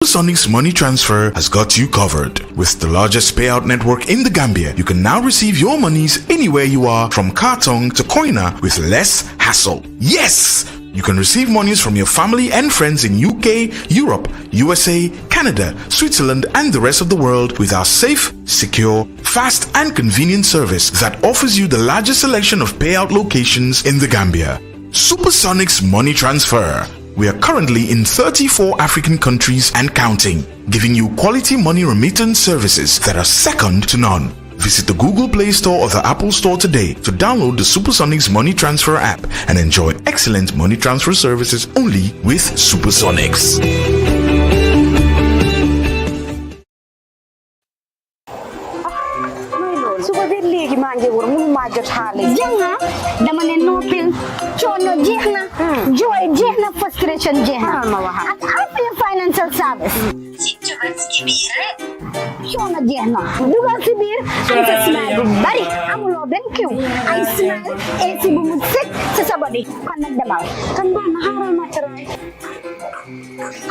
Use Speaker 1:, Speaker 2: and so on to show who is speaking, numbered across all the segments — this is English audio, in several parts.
Speaker 1: Supersonic's money transfer has got you covered. With the largest payout network in the Gambia, you can now receive your monies anywhere you are, from Kartong to Koina, with less hassle. Yes! You can receive monies from your family and friends in UK, Europe, USA, Canada, Switzerland, and the rest of the world with our safe, secure, fast, and convenient service that offers you the largest selection of payout locations in the Gambia. Supersonic's money transfer. We are currently in 34 African countries and counting, giving you quality money remittance services that are second to none. Visit the Google Play Store or the Apple Store today to download the Supersonic's Money Transfer app and enjoy excellent money transfer services only with Supersonics.
Speaker 2: dama ne noppil coono jeex na jooy jeex na frustration jeex na ak Afia Financial Service ci dugal ci biir rek coono jeex na dugal ci biir am sa smile bu bari amuloo benn kiw ay smile AC bu mu sëkk ci sa body kon nag demal kan ba na xaaral ma taraay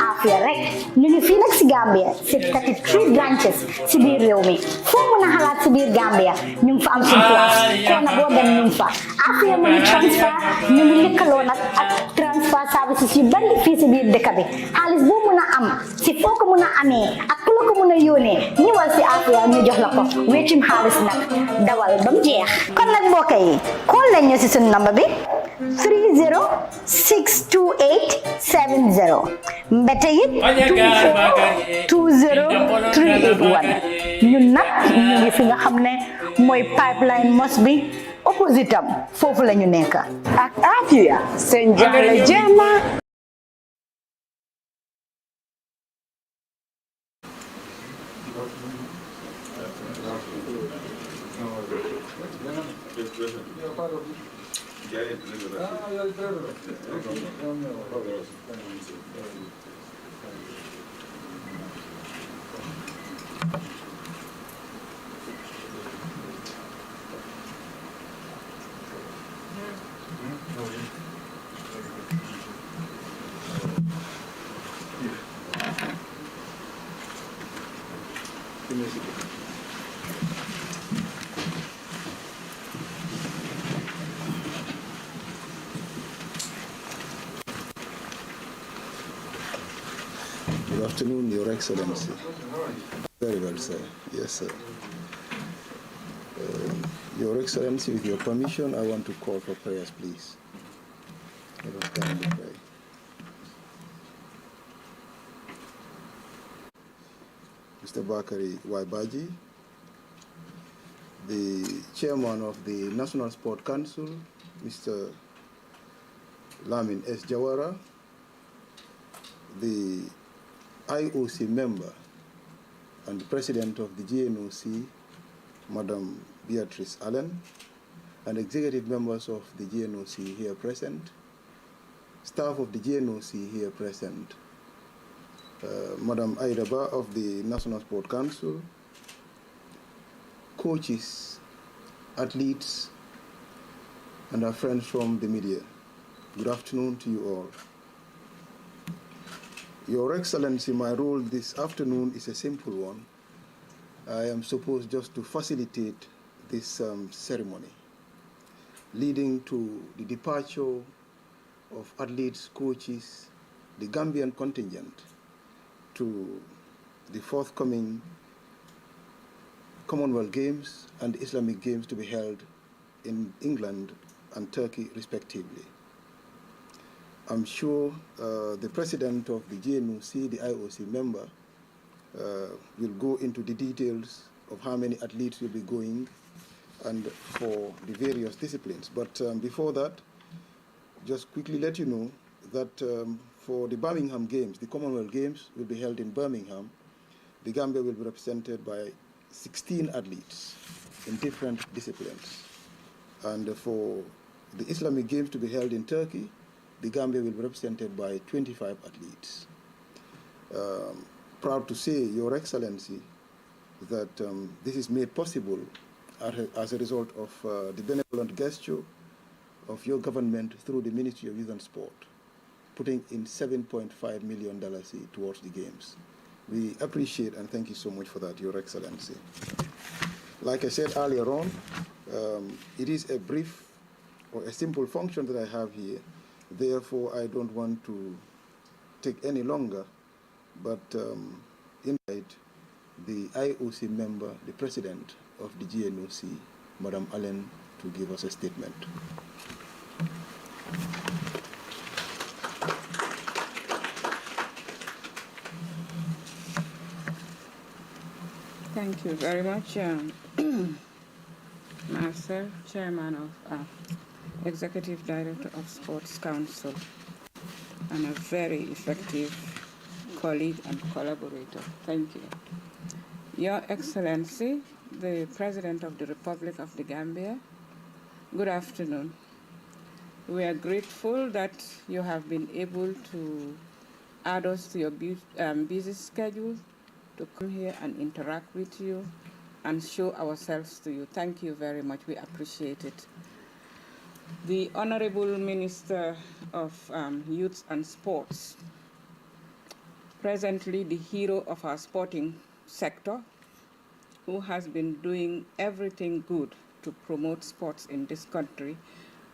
Speaker 2: Afia rek ñu ngi fii nag ci Gambia ci 33 branches ci biir réew mi foo mën a xalaat ci biir Gambia ñu ngi fa am suñu place kon nag boo dem ñu ngi fa Afia Money Transfer ñu ngi lëkkaloo nag ak transfer services yu bari fii ci biir dëkk bi xaalis boo mën a am ci foo ko mën a amee ak ku la ko mën a yónnee ñëwal ci Afia ñu jox la ko weccum xaalis nag dawal ba mu jeex kon nag mbokk yi call leen ñu ci suñu number bi 3062870 mbete it 2420381 ñun nag ñu ngi fi nga xam ne mooy pipeline mos bi opposite am foofu la ñu nekk
Speaker 3: ak Afia seen jaaxle jéema
Speaker 4: Good afternoon, Your Excellency. Very well, sir. Yes, sir. Your Excellency, with your permission, I want to call for prayers, please. Let us kindly pray. Mr. Bakari Waibaji, the chairman of the National Sport Council, Mr. Lamin S. Jawara, the IOC member and the president of the GNOC, Madam Beatrice Allen, and executive members of the GNOC here present, staff of the GNOC here present, Madam Aidaba of the National Sport Council, coaches, athletes, and our friends from the media. Good afternoon to you all. Your Excellency, my role this afternoon is a simple one. I am supposed just to facilitate this ceremony, leading to the departure of athletes, coaches, the Gambian contingent, to the forthcoming Commonwealth Games and Islamic Games to be held in England and Turkey, respectively. I'm sure the president of the GNOC, the IOC member, will go into the details of how many athletes will be going and for the various disciplines. But before that, just quickly let you know that for the Birmingham Games, the Commonwealth Games will be held in Birmingham. The Gambia will be represented by 16 athletes in different disciplines. And for the Islamic Games to be held in Turkey, the Gambia will be represented by 25 athletes. Proud to say, Your Excellency, that this is made possible as a result of the benevolent gesture of your government through the Ministry of Youth and Sport, putting in $7.5 million towards the Games. We appreciate and thank you so much for that, Your Excellency. Like I said earlier on, it is a brief or a simple function that I have here. Therefore, I don't want to take any longer, but invite the IOC member, the president of the GNOC, Madam Allen, to give us a statement.
Speaker 5: Thank you very much, Master, Chairman of Executive Director of Sports Council, and a very effective colleague and collaborator. Thank you. Your Excellency, the President of the Republic of the Gambia, good afternoon. We are grateful that you have been able to add us to your busy schedule to come here and interact with you and show ourselves to you. Thank you very much. We appreciate it. The Honorable Minister of Youth and Sports, presently the hero of our sporting sector, who has been doing everything good to promote sports in this country,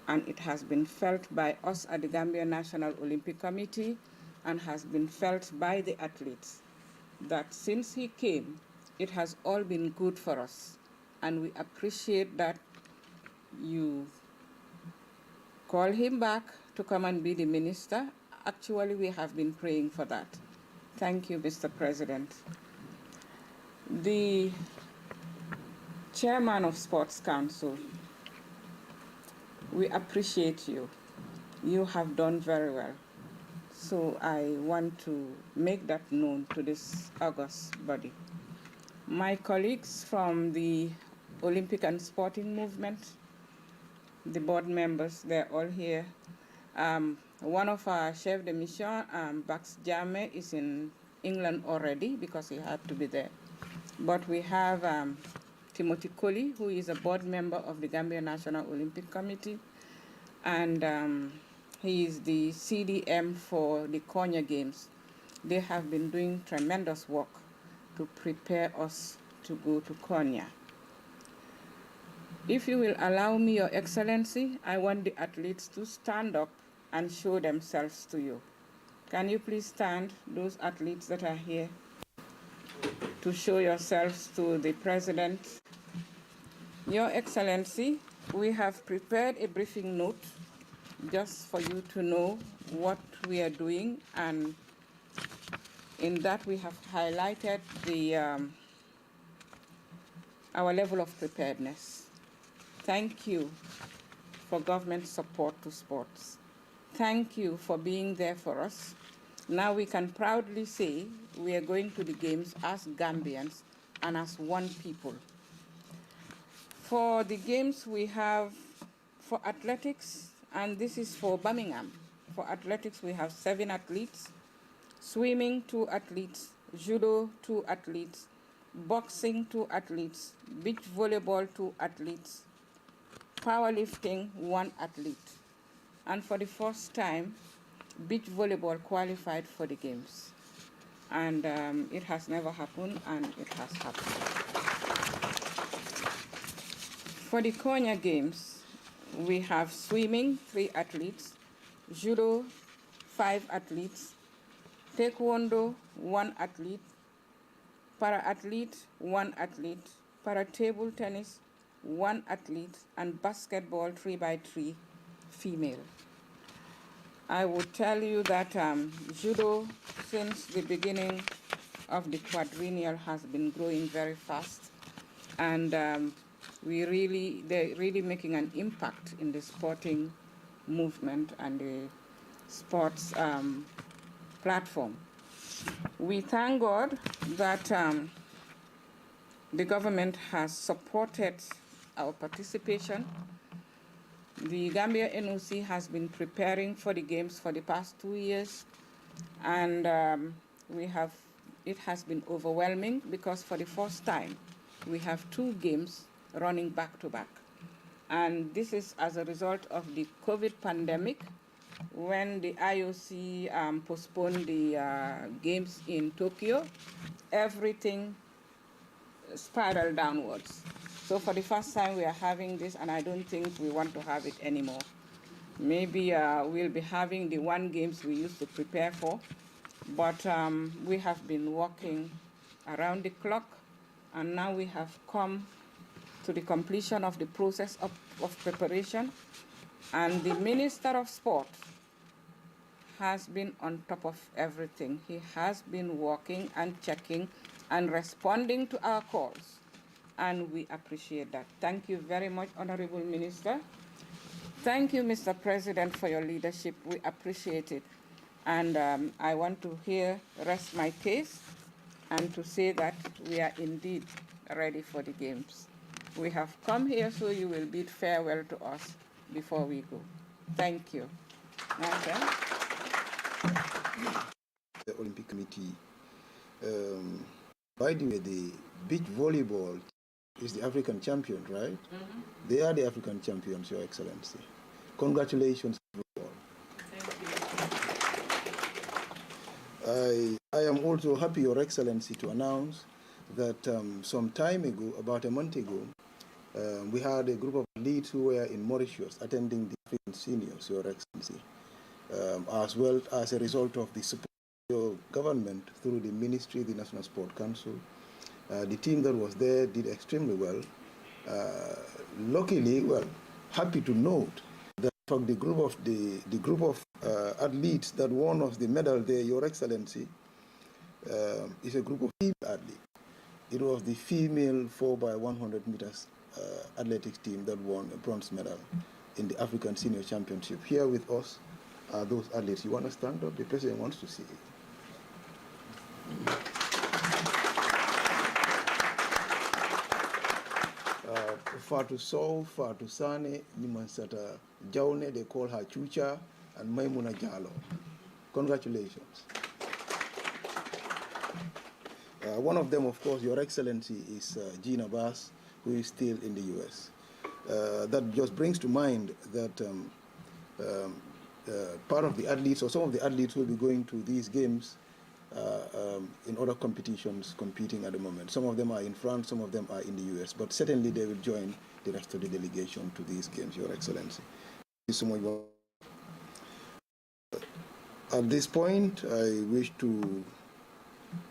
Speaker 5: and it has been felt by us at the Gambia National Olympic Committee and has been felt by the athletes that since he came, it has all been good for us. And we appreciate that you call him back to come and be the minister. Actually, we have been praying for that. Thank you, Mr. President. The Chairman of Sports Council, we appreciate you. You have done very well. So I want to make that known to this august body. My colleagues from the Olympic and Sporting Movement, the board members, they're all here. One of our chef de mission, Bax Jame, is in England already because he had to be there. But we have Timothy Colley, who is a board member of the Gambia National Olympic Committee, and he is the CDM for the Konya Games. They have been doing tremendous work to prepare us to go to Konya. If you will allow me, Your Excellency, I want the athletes to stand up and show themselves to you. Can you please stand, those athletes that are here, to show yourselves to the President? Your Excellency, we have prepared a briefing note just for you to know what we are doing, and in that we have highlighted our level of preparedness. Thank you for government support to sports. Thank you for being there for us. Now we can proudly say we are going to the games as Gambians and as one people. For the games we have, for athletics, and this is for Birmingham. For athletics, we have 7 athletes, swimming 2 athletes, judo 2 athletes, boxing 2 athletes, beach volleyball 2 athletes, powerlifting 1 athlete. And for the first time, beach volleyball qualified for the games. And it has never happened, and it has happened. For the Konya Games, we have swimming 3 athletes, judo 5 athletes, taekwondo 1 athlete, para-athlete 1 athlete, para-table tennis 1 athlete, and basketball 3x3 female. I would tell you that judo, since the beginning of the quadrennial, has been growing very fast, and they're really making an impact in the sporting movement and the sports platform. We thank God that the government has supported our participation. The Gambia NOC has been preparing for the games for the past 2 years, and it has been overwhelming because for the first time we have 2 games running back to back. And this is as a result of the COVID pandemic when the IOC postponed the games in Tokyo, everything spiraled downwards. So for the first time, we are having this, and I don't think we want to have it anymore. Maybe we'll be having the one games we used to prepare for, but we have been working around the clock, and now we have come to the completion of the process of preparation, and the Minister of Sport has been on top of everything. He has been working and checking and responding to our calls, and we appreciate that. Thank you very much, Honorable Minister. Thank you, Mr. President, for your leadership. We appreciate it. And I want to here rest my case and to say that we are indeed ready for the games. We have come here so you will bid farewell to us before we go. Thank you. Okay.
Speaker 4: The Olympic Committee. By the way, the beach volleyball is the African champion, right? Mm-hmm. They are the African champions, Your Excellency. Congratulations. I am also happy, Your Excellency, to announce that some time ago, about a month ago, we had a group of leads who were in Mauritius attending the African Seniors, Your Excellency, as well as a result of the support of your government through the Ministry, the National Sport Council. The team that was there did extremely well. Luckily, happy to note that the group of athletes that won us the medal there, Your Excellency, is a group of female athletes. It was the female 4x100 meters athletics team that won a bronze medal in the African Senior Championship. Here with us are those athletes. You want to stand up? The president wants to see it. Fatou Sow, Fatou Sane, Nimansata Jaune, they call her Chucha, and Maimuna Jallo. Congratulations. One of them, of course, Your Excellency, is Gina Bass, who is still in the U.S. That just brings to mind that part of the athletes, or some of the athletes, will be going to these games in other competitions, competing at the moment. Some of them are in France, some of them are in the U.S., but certainly they will join the rest of the delegation to these games, Your Excellency. Thank you so much. At this point, I wish to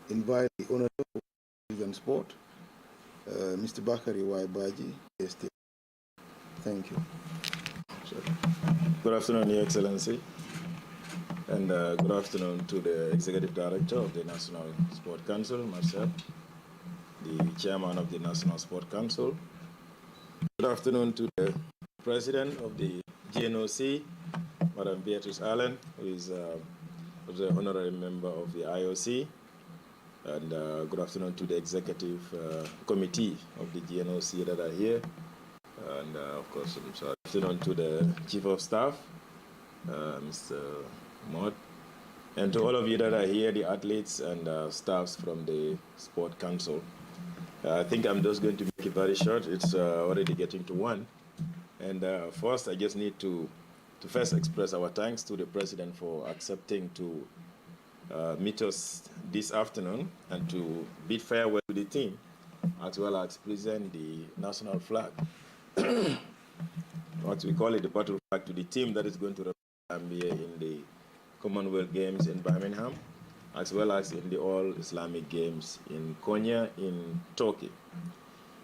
Speaker 4: invite the Honorable President Sport, Mr. Bakari Y. Baji. Thank you. Sorry.
Speaker 6: Good afternoon, Your Excellency, and good afternoon to the Executive Director of the National Sport Council, myself, the Chairman of the National Sport Council. Good afternoon to the President of the GNOC, Madam Beatrice Allen, who is the honorary member of the IOC. And good afternoon to the Executive Committee of the GNOC that are here. And of course, good afternoon to the Chief of Staff, Mr. Mott, and to all of you that are here, the athletes and staffs from the Sport Council. I think I'm just going to make it very short. It's already getting to 1. And first, I just need to first express our thanks to the President for accepting to meet us this afternoon and to bid farewell to the team, as well as present the national flag, what we call it, the battle flag, to the team that is going to represent Gambia in the Commonwealth Games in Birmingham, as well as in the All Islamic Games in Konya in Turkey.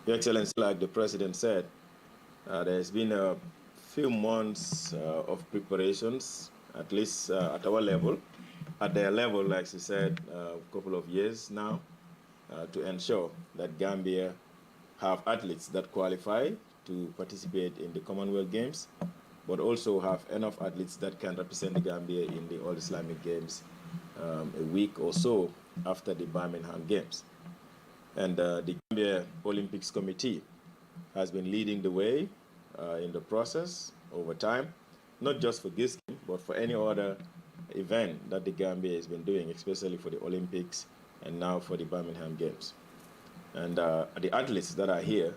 Speaker 6: Your Excellency, like the President said, there has been a few months of preparations, at least at our level, at their level, like she said, a couple of years now, to ensure that Gambia have athletes that qualify to participate in the Commonwealth Games, but also have enough athletes that can represent the Gambia in the All Islamic Games a week or so after the Birmingham Games. And the Gambia Olympics Committee has been leading the way in the process over time, not just for this game, but for any other event that the Gambia has been doing, especially for the Olympics and now for the Birmingham Games. And the athletes that are here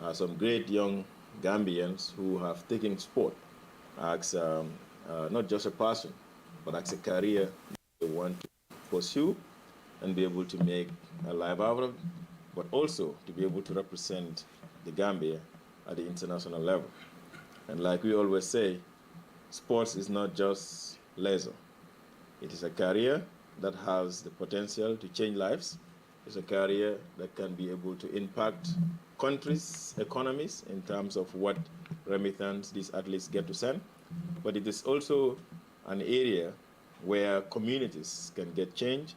Speaker 6: are some great young Gambians who have taken sport as not just a passion, but as a career they want to pursue and be able to make a life out of it, but also to be able to represent the Gambia at the international level. And like we always say, sports is not just leisure. It is a career that has the potential to change lives. It's a career that can be able to impact countries' economies in terms of what remittance these athletes get to send. But it is also an area where communities can get change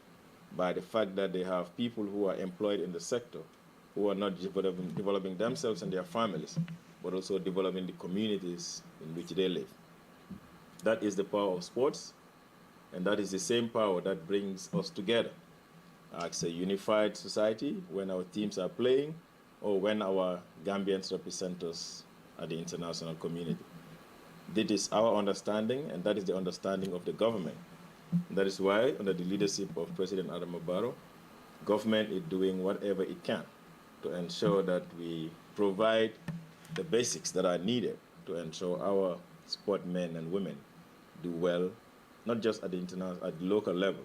Speaker 6: by the fact that they have people who are employed in the sector who are not developing themselves and their families, but also developing the communities in which they live. That is the power of sports, and that is the same power that brings us together as a unified society when our teams are playing or when our Gambians represent us at the international community. That is our understanding, and that is the understanding of the government. That is why, under the leadership of President Barrow, government is doing whatever it can to ensure that we provide the basics that are needed to ensure our sportmen and women do well, not just at the local level,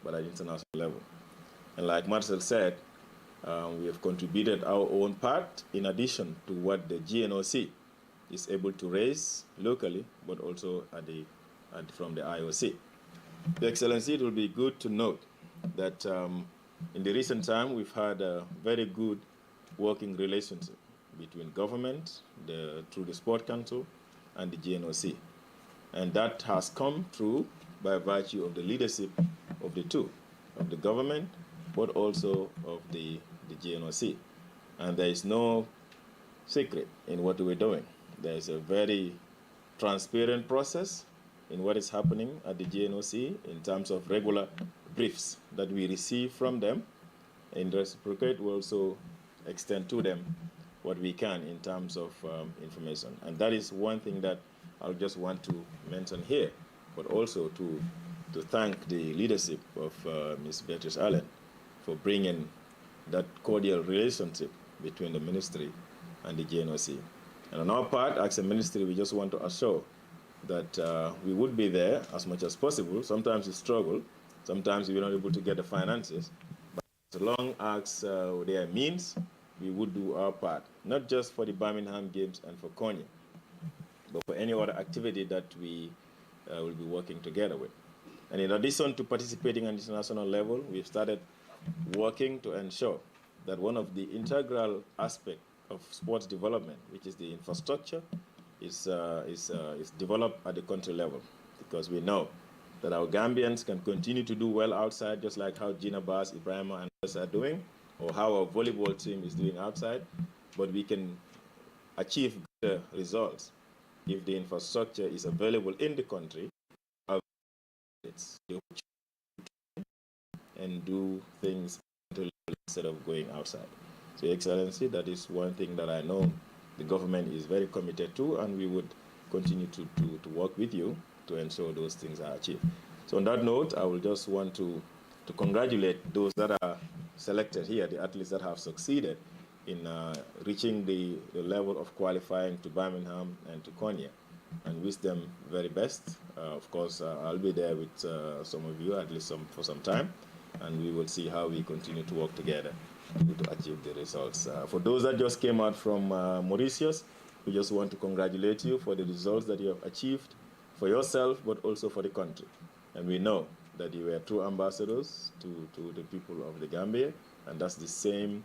Speaker 6: but at the international level. And like Marcel said, we have contributed our own part in addition to what the GNOC is able to raise locally, but also from the IOC. Your Excellency, it will be good to note that in the recent time, we've had a very good working relationship between government, through the Sport Council, and the GNOC. And that has come through by virtue of the leadership of the two, of the government, but also of the GNOC. And there is no secret in what we're doing. There is a very transparent process in what is happening at the GNOC in terms of regular briefs that we receive from them. In reciprocate, we also extend to them what we can in terms of information. And that is one thing that I'll just want to mention here, but also to thank the leadership of Ms. Beatrice Allen for bringing that cordial relationship between the ministry and the GNOC. And on our part, as a ministry, we just want to assure that we would be there as much as possible. Sometimes we struggle, sometimes we're not able to get the finances, but as long as there are means, we would do our part, not just for the Birmingham Games and for Konya, but for any other activity that we will be working together with. And in addition to participating on the international level, we've started working to ensure that one of the integral aspects of sports development, which is the infrastructure, is developed at the country level, because we know that our Gambians can continue to do well outside, just like how Gina Bass, Ibrahima, and others are doing, or how our volleyball team is doing outside, but we can achieve good results if the infrastructure is available in the country, and do things instead of going outside. So, Your Excellency, that is one thing that I know the government is very committed to, and we would continue to work with you to ensure those things are achieved. So on that note, I will just want to congratulate those that are selected here, the athletes that have succeeded in reaching the level of qualifying to Birmingham and to Konya, and wish them very best. Of course, I'll be there with some of you, at least for some time, and we will see how we continue to work together to achieve the results. For those that just came out from Mauritius, we just want to congratulate you for the results that you have achieved for yourself, but also for the country. And we know that you were true ambassadors to the people of the Gambia, and that's the same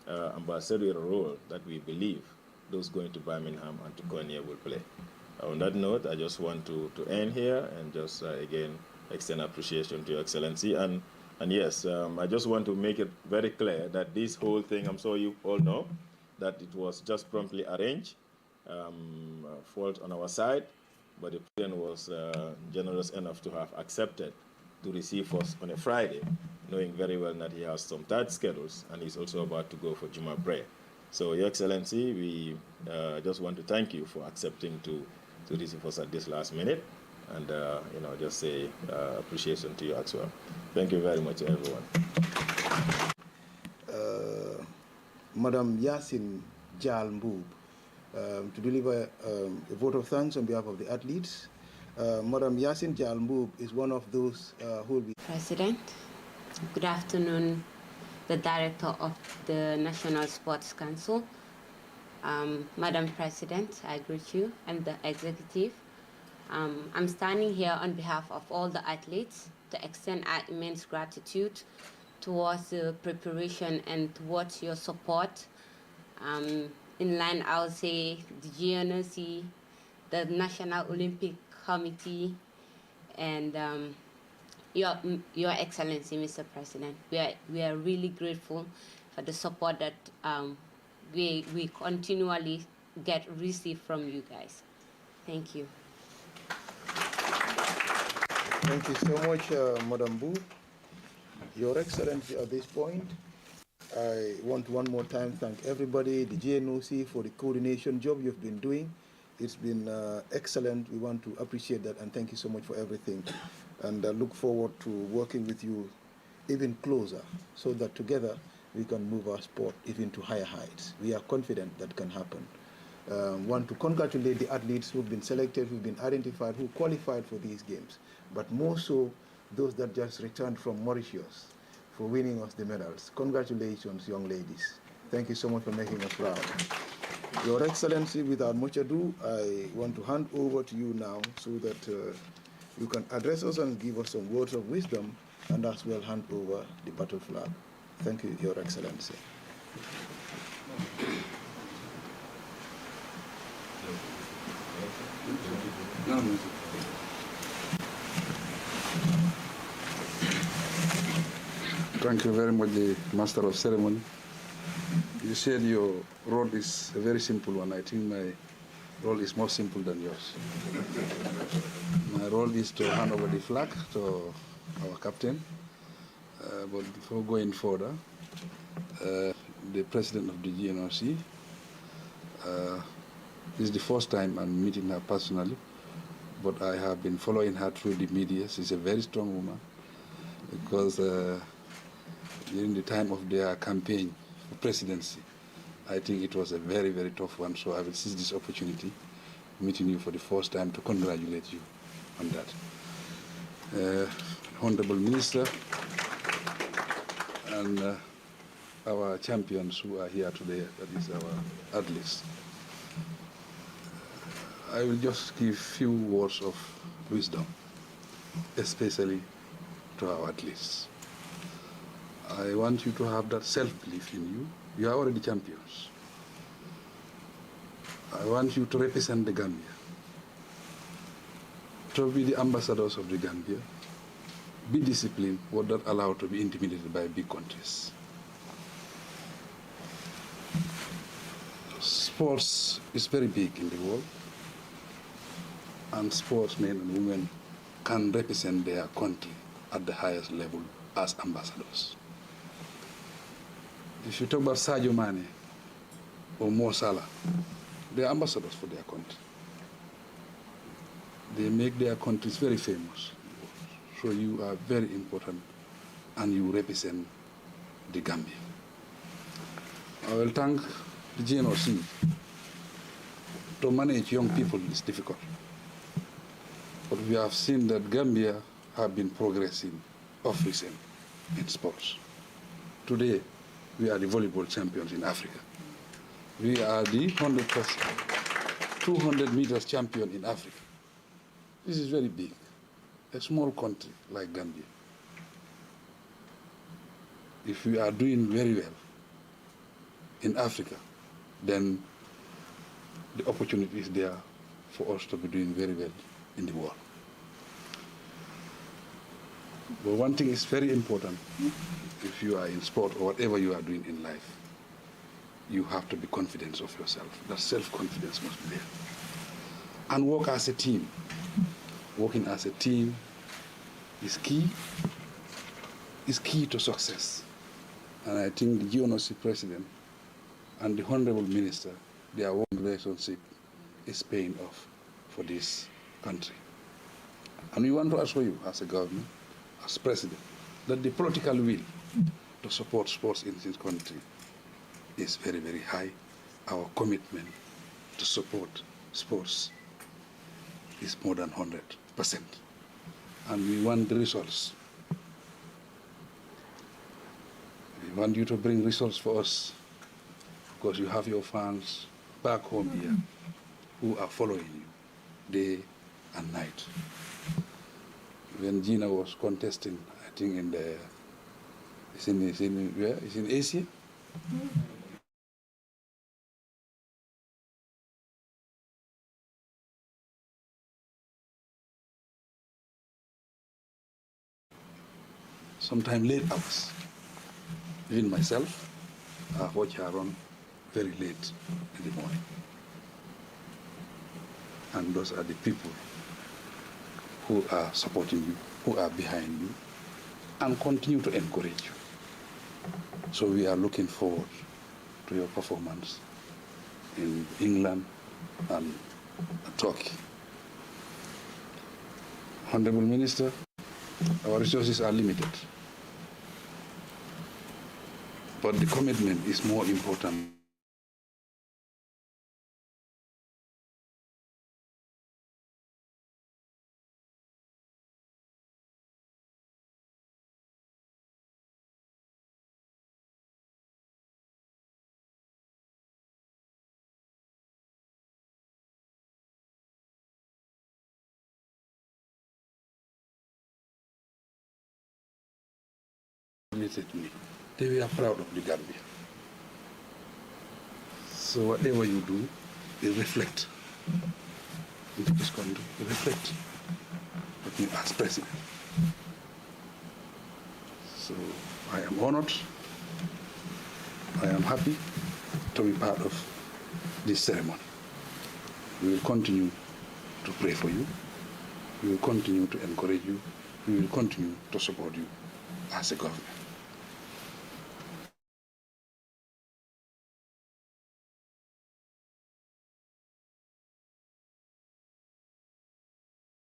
Speaker 6: ambassadorial role that we believe those going to Birmingham and to Konya will play. On that note, I just want to end here and just again extend appreciation to Your Excellency. And yes, I just want to make it very clear that this whole thing, I'm sure you all know, that it was just promptly arranged, fault on our side, but the President was generous enough to have accepted to receive us on a Friday, knowing very well that he has some tight schedules and he's also about to go for Juma prayer. So, Your Excellency, we just want to thank you for accepting to receive us at this last minute, and just say appreciation to you as well. Thank you very much, everyone.
Speaker 4: Madam Yasin Jal Mboob, to deliver a vote of thanks on behalf of the athletes Madam Yasin Jalmub is one of those who will be.
Speaker 7: President, good afternoon, the Director of the National Sports Council. Madam President, I greet you and the executive. I'm standing here on behalf of all the athletes to extend our immense gratitude towards the preparation and towards your support. In line, I would say the GNOC, the National Olympic Committee, and Your Excellency, Mr. President. We are really grateful for the support that we continually receive from you guys. Thank you.
Speaker 4: Thank you so much, Madam Boo. Your Excellency, at this point, I want one more time thank everybody, the GNOC, for the coordination job you've been doing. It's been excellent. We want to appreciate that and thank you so much for everything. And look forward to working with you even closer so that together we can move our sport even to higher heights. We are confident that can happen. Want to congratulate the athletes who've been selected, who've been identified, who qualified for these games, but more so those that just returned from Mauritius for winning us the medals. Congratulations, young ladies. Thank you so much for making us proud. Your Excellency, without much ado, I want to hand over to you now so that you can address us and give us some words of wisdom and as well hand over the battle flag. Thank you, Your Excellency.
Speaker 8: Thank you very much, the Master of Ceremony. You said your role is a very simple one. I think my role is more simple than yours. My role is to hand over the flag to our captain. But before going further, the president of the GNOC, this is the first time I'm meeting her personally, but I have been following her through the media. She's a very strong woman because during the time of their campaign for presidency, I think it was a very, very tough one. So I will seize this opportunity, meeting you for the first time, to congratulate you on that. Honorable Minister and our champions who are here today, that is our athletes. I will just give few words of wisdom, especially to our athletes. I want you to have that self-belief in you. You are already champions. I want you to represent the Gambia, to be the ambassadors of the Gambia. Be disciplined, but not allowed to be intimidated by big countries. Sports is very big in the world, and sportsmen and women can represent their country at the highest level as ambassadors. If you talk about Sadio Mane or Mo Salah, they are ambassadors for their country. They make their countries very famous. So you are very important and you represent the Gambia. I will thank the GNOC. To manage young people is difficult. But we have seen that Gambia have been progressing of recent in sports. Today, we are the volleyball champions in Africa. We are the 200 meters champion in Africa. This is very big. A small country like Gambia. If we are doing very well in Africa, then the opportunity is there for us to be doing very well in the world. But one thing is very important. If you are in sport or whatever you are doing in life, you have to be confident of yourself. That self-confidence must be there. And work as a team. Working as a team is key to success. And I think the GNOC president and the honorable minister, their working relationship is paying off for this country. And we want to assure you as a government, as president, that the political will to support sports in this country is very, very high. Our commitment to support sports is more than 100%. And we want the results. We want you to bring results for us because you have your fans back home here who are following you day and night. When Gina was contesting, I think in the, it's in Asia? Sometimes late hours. Even myself, I watch her run very late in the morning. And those are the people who are supporting you, who are behind you, and continue to encourage you. So we are looking forward to your performance in England and Turkey. Honorable Minister, our resources are limited, but the commitment is more important. To me. They were proud of the Gambia. So whatever you do, they reflect into this country, they reflect what you as president. So I am honored, I am happy to be part of this ceremony. We will continue to pray for you, we will continue to encourage you, we will continue to support you as a government.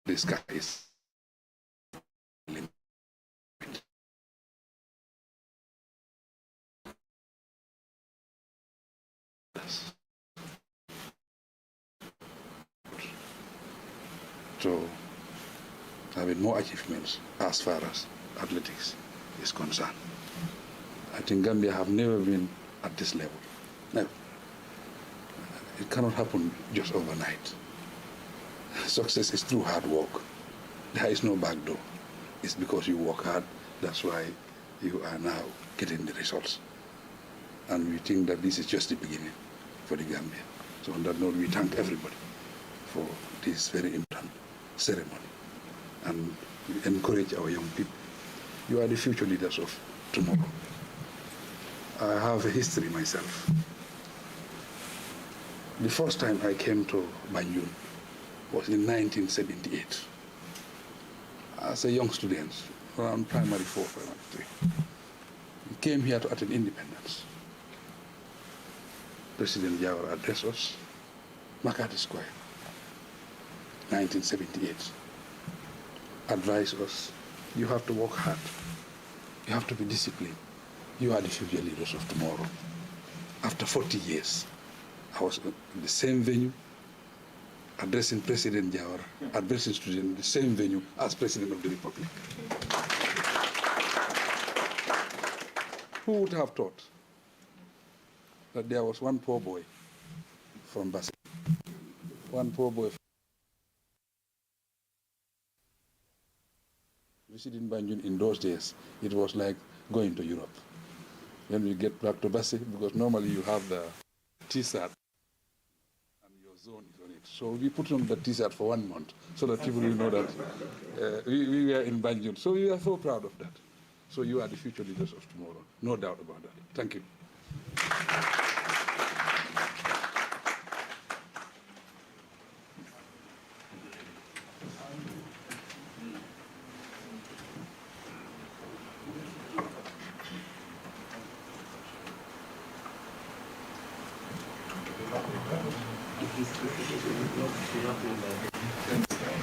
Speaker 8: The sky is limit. So, having more achievements as far as athletics is concerned. I think Gambia have never been at this level. Never. It cannot happen just overnight. Success is through hard work. There is no back door. It's because you work hard. That's why you are now getting the results. And we think that this is just the beginning for the Gambia. So on that note, we thank everybody for this very important ceremony. And we encourage our young people. You are the future leaders of tomorrow. I have a history myself. The first time I came to Banjul was in 1978. As a young student, around primary 4, primary 3. We came here to attend independence. President Jawara addressed us, Makati Square, 1978. Advised us, you have to work hard. You have to be disciplined. You are the future leaders of tomorrow. After 40 years, I was in the same venue, addressing President Jawara, addressing students in the same venue as President of the Republic. Who would have thought that there was one poor boy from Basel, one poor boy visiting Banjul in those days? It was like going to Europe. When we get back to Basel, because normally you have the T-shirt, zone is on it. So we put on the T-shirt for 1 month so that people will know that we were in Banjul. So we are so proud of that. So you are the future leaders of tomorrow. No doubt about that. Thank you.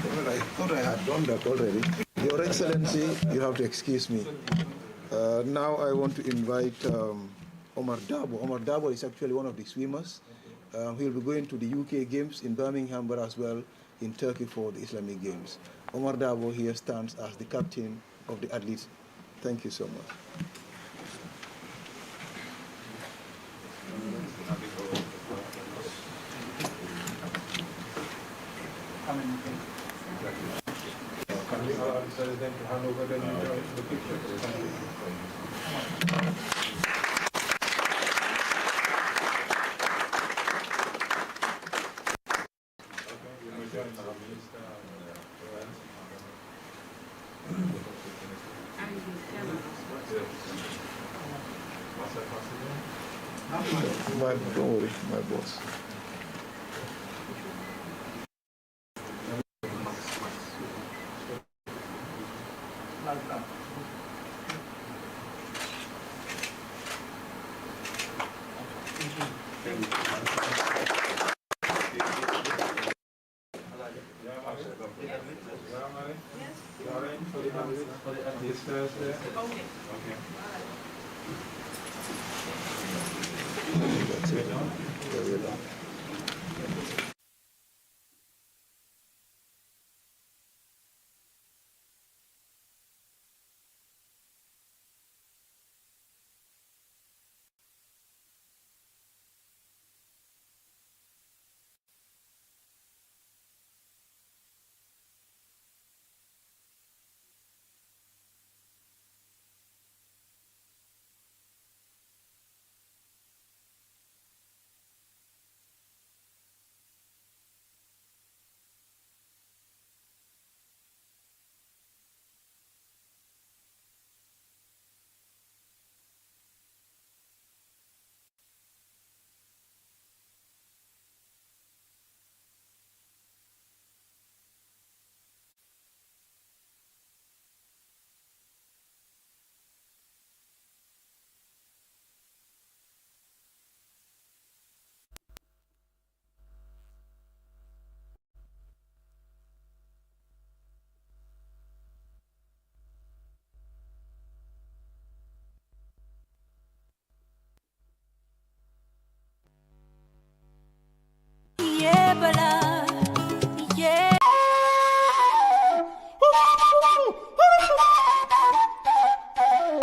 Speaker 4: Well, I thought I had done that already. Your Excellency, you have to excuse me. Now I want to invite Omar Dabo. Omar Dabo is actually one of the swimmers. He'll be going to the UK Games in Birmingham, but as well in Turkey for the Islamic Games. Omar Dabo here stands as the captain of the athletes. Thank you so much.
Speaker 8: Can we allow the president to hand over the picture?
Speaker 4: Don't worry, my boss.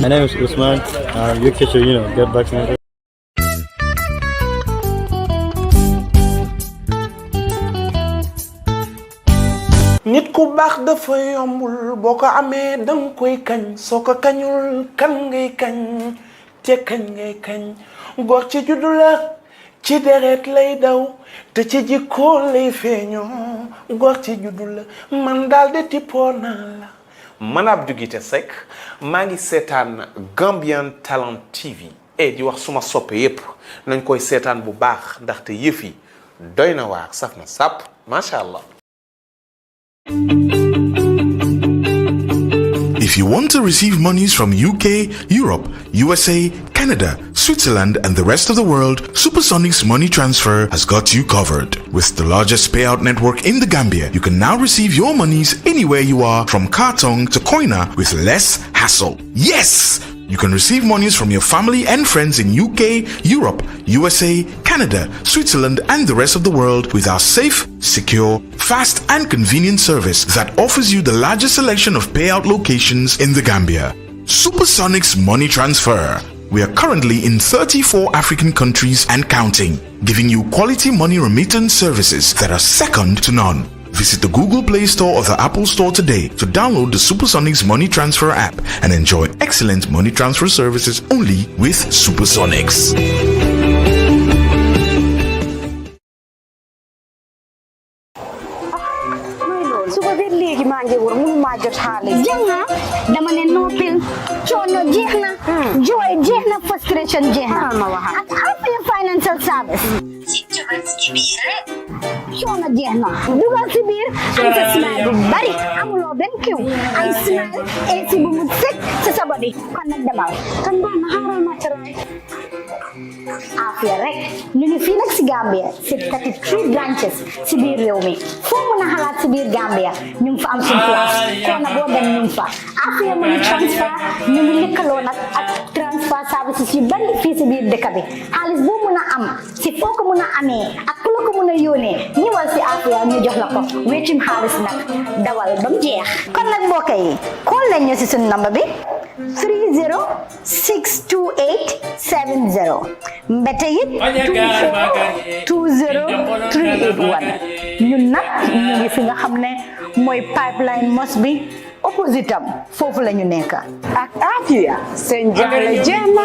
Speaker 9: My name is Usman. You can, get vaccinated.
Speaker 10: nit ku baax dafa yombul boo ko amee danga koy kañ soo ko kañul kan ngay kañ te kañ ngay kañ góor ci juddu la ci deret lay daw te ci jikko lay feeñoo góor ci juddu la man daal de tippoo naa la man Abdou Guité Seck maa ngi seetaan Gambian Talent TV di wax suma soppe yépp nañ koy seetaan bu baax ndaxte yëf yi doy na waar saf na sàpp macha allah.
Speaker 1: If you want to receive monies from UK, Europe, USA, Canada, Switzerland, and the rest of the world, Supersonic's money transfer has got you covered. With the largest payout network in the Gambia, you can now receive your monies anywhere you are, from Kartong to Koina, with less hassle. Yes! You can receive monies from your family and friends in UK, Europe, USA, Canada, Switzerland, and the rest of the world with our safe, secure, fast, and convenient service that offers you the largest selection of payout locations in the Gambia. Supersonic's money transfer. We are currently in 34 African countries and counting, giving you quality money remittance services that are second to none. Visit the Google Play Store or the Apple Store today to download the Supersonics Money Transfer app and enjoy excellent money transfer services only with Supersonics.
Speaker 2: Jangan, dama ne nopil, chono jehna, joy jehna, frustration jehna. At after financial service. Chono jehna. Dugal sibir, ay sa smile bari. Amulo ben kiw. Ay smile, si bumutsik sa sabadi. Kan nagdamal. Kan ba maharal materay? Afia rek, ñu ngi fii nag si Gambia, si 33 branches si biir réew mi. Foo mën a xalaat si biir Gambia, ñu ngi fa am suñu place. Kon nag boo dem ñu ngi fa. Afia Money Transfer, ñu ngi lëkkaloo nag ak transfer services yu bari fii si biir dëkk bi. Xaalis boo mën a am, si foo ko mën a amee, ak la ko mën a yónnee ñëwal si Afia ñu jox la ko weccum xaalis nag dawal ba mu jeex kon nag mbokk yi call leen ñu si suñu number bi 3062870 mbete it 2420381 ñun nag ñu ngi fi nga xam ne mooy pipeline mos bi opposite am foofu la ñu nekk
Speaker 3: ak Afia seen jaaxle jeex na